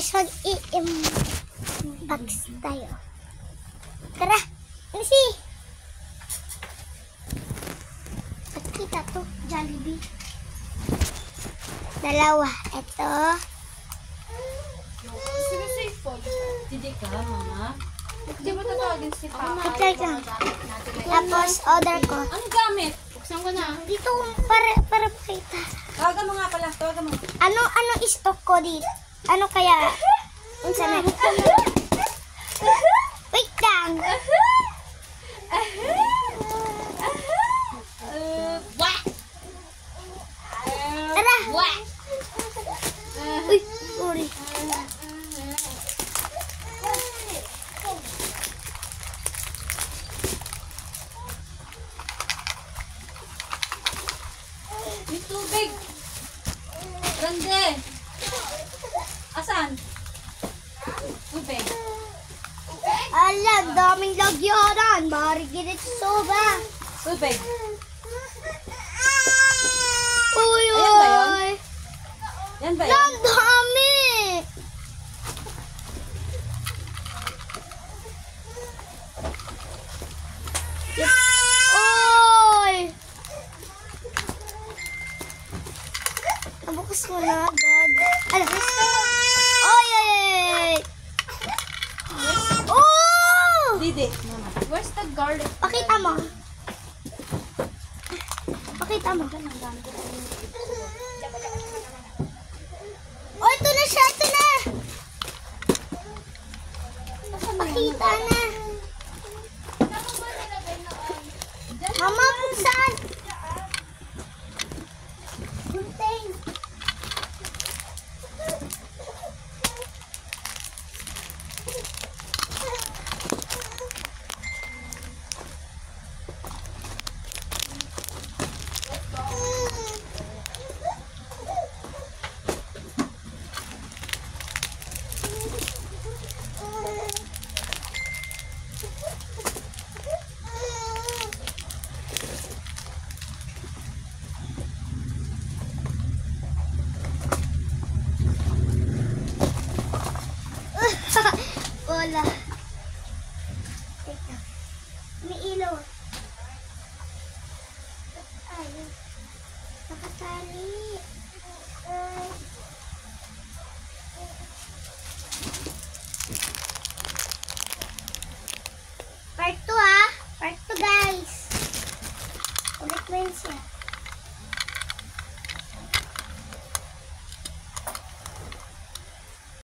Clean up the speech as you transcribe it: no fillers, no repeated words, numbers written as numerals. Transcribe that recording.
guys, mag-i-unbox tayo. Tara, Nancy! Pagkita to, Jollibee. Dalawa, ito. Sige, safe po. Hindi ka, mama. Hindi mo tatawagin si Papa. Ito lang. Tapos, order ko. Ano gamit? Buksan ko na. Dito, para pakita. Tawagan mo nga pala. Tawagan mo. Ano stock ko dito? Ano kaya? Unsa na? Wait lang. Tara. Uy, sorry. May tubig. Rande. Asan? Tubig. Alam, daming lagyanan. Marigit soba. Tubig. Uy, Ayan ba yun? uy. Yan ba yan? Ang dami. Uy. Nabukas mo na agad. Alas. Oy, oy, oy. Oh! Didi. Mama. Where's the garlic? Pakita mo. Pakita mo. Oh, ito na siya. Ito na. Pakita na. Mama, buksan. Contain. Wala.